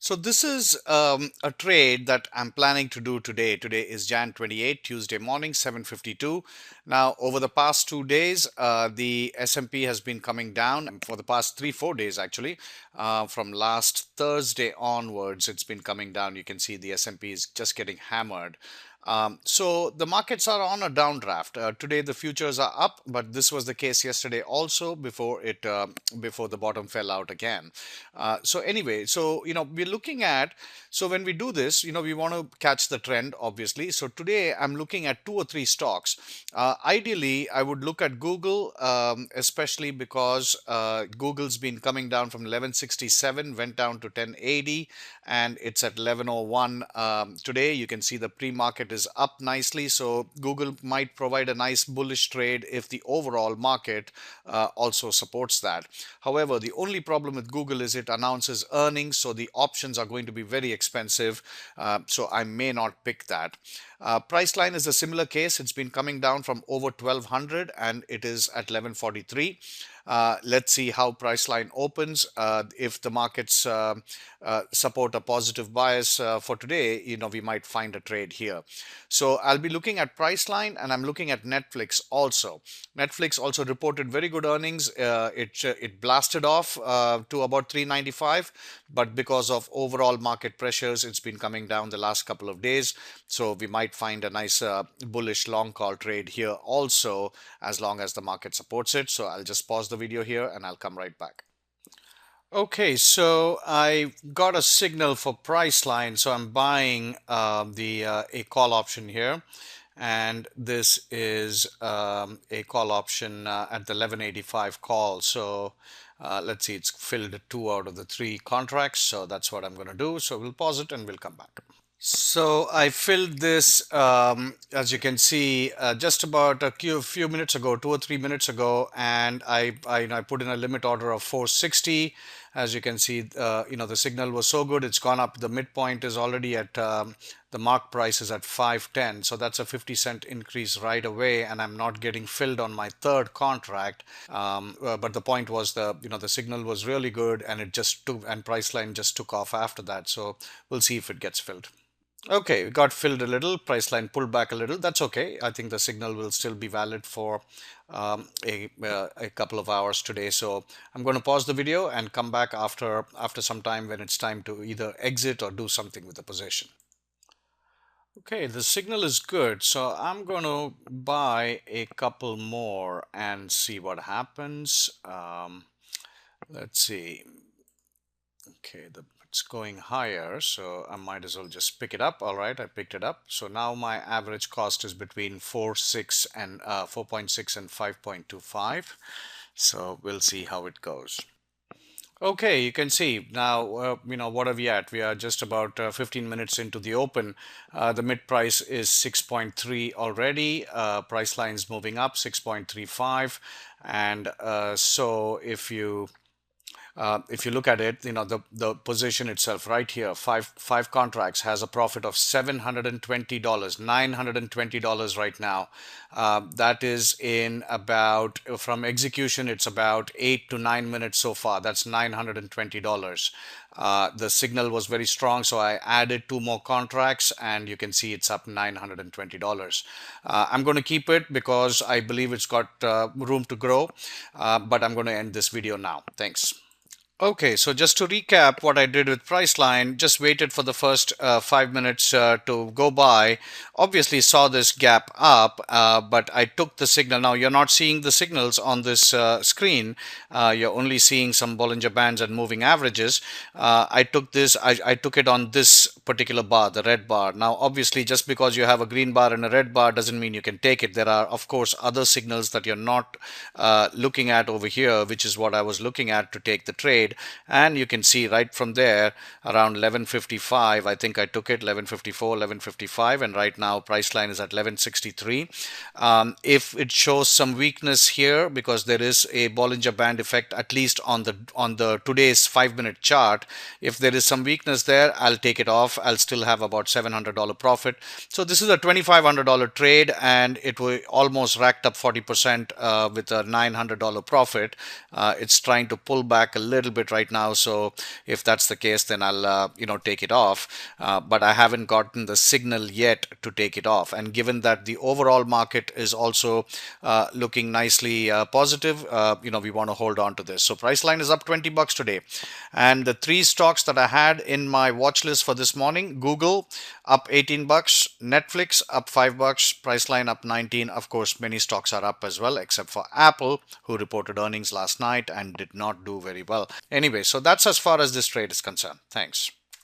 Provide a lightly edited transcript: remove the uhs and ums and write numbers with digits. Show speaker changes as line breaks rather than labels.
So this is a trade that I'm planning to do today. Today is Jan 28, Tuesday morning, 7:52. Now, over the past 2 days, the S&P has been coming down for the past 3, 4 days actually. From last Thursday onwards, it's been coming down. You can see the S&P is just getting hammered. So the markets are on a downdraft. Today the futures are up, but this was the case yesterday also before the bottom fell out again. So anyway, we're looking at, so when we do this, we want to catch the trend, obviously. So today I'm looking at 2 or 3 stocks. Ideally, I would look at Google, especially because Google's been coming down from 1167, went down to 1080, and it's at 1101 today. You can see the pre-market is up nicely. So Google might provide a nice bullish trade if the overall market also supports that. However, the only problem with Google is it announces earnings, so the options are going to be very expensive. So I may not pick that. Priceline is a similar case. It's been coming down from over 1200 and it is at 1143. Let's see how Priceline opens. If the markets support a positive bias for today, we might find a trade here. So I'll be looking at Priceline and I'm looking at Netflix also. Netflix also reported very good earnings. It blasted off to about 395, but because of overall market pressures, it's been coming down the last couple of days. So we might find a nice bullish long call trade here also, as long as the market supports it. So I'll just pause the video here and I'll come right back. Okay, so I got a signal for Priceline, so I'm buying a call option here, and this is a call option at the 1185 call. So let's see, it's filled 2 out of the 3 contracts, so that's what I'm going to do. So we'll pause it and we'll come back. So I filled this, as you can see, just about a few minutes ago, 2 or 3 minutes ago, and I put in a limit order of 460. As you can see, the signal was so good, it's gone up. The midpoint is already at the mark price is at 510, so that's a 50-cent increase right away, and I'm not getting filled on my third contract. But the point was the signal was really good, and it just took, and Priceline just took off after that. So we'll see if it gets filled. Okay, it got filled a little, Priceline pulled back a little. That's okay. I think the signal will still be valid for a couple of hours today. So I'm going to pause the video and come back after some time when it's time to either exit or do something with the position. Okay, the signal is good, so I'm going to buy a couple more and see what happens. Let's see. Okay, it's going higher, so I might as well just pick it up. All right, I picked it up. So now my average cost is between 4.6 and 4.6 and 5.25. So we'll see how it goes. Okay, you can see now, what are we at? We are just about 15 minutes into the open. The mid price is 6.3 already. Price line's moving up 6.35. And so if you look at it, the position itself right here, five contracts has a profit of $720, $920 right now. That is in about, from execution, it's about 8 to 9 minutes so far. That's $920. The signal was very strong, so I added 2 more contracts, and you can see it's up $920. I'm going to keep it because I believe it's got room to grow, but I'm going to end this video now. Thanks. Okay, so just to recap what I did with Priceline, just waited for the first 5 minutes to go by. Obviously saw this gap up, but I took the signal. Now you're not seeing the signals on this screen. You're only seeing some Bollinger Bands and moving averages. I took it on this particular bar, the red bar. Now obviously just because you have a green bar and a red bar doesn't mean you can take it. There are of course other signals that you're not looking at over here, which is what I was looking at to take the trade. And you can see right from there around 11:55, I think I took it 11:54, 11:55, and right now Priceline is at 11:63. If it shows some weakness here, because there is a Bollinger Band effect, at least on the today's 5-minute chart, if there is some weakness there, I'll take it off. I'll still have about $700 profit. So this is a $2,500 trade, and it will almost racked up 40% with a $900 profit. It's trying to pull back a little bit right now. So if that's the case, then I'll take it off. But I haven't gotten the signal yet to take it off. And given that the overall market is also looking nicely positive, we want to hold on to this. So price line is up $20 today. And the three stocks that I had in my watch list for this morning: Google up $18, Netflix up $5, price line up 19. Of course, many stocks are up as well, except for Apple, who reported earnings last night and did not do very well. Anyway, so that's as far as this trade is concerned. Thanks.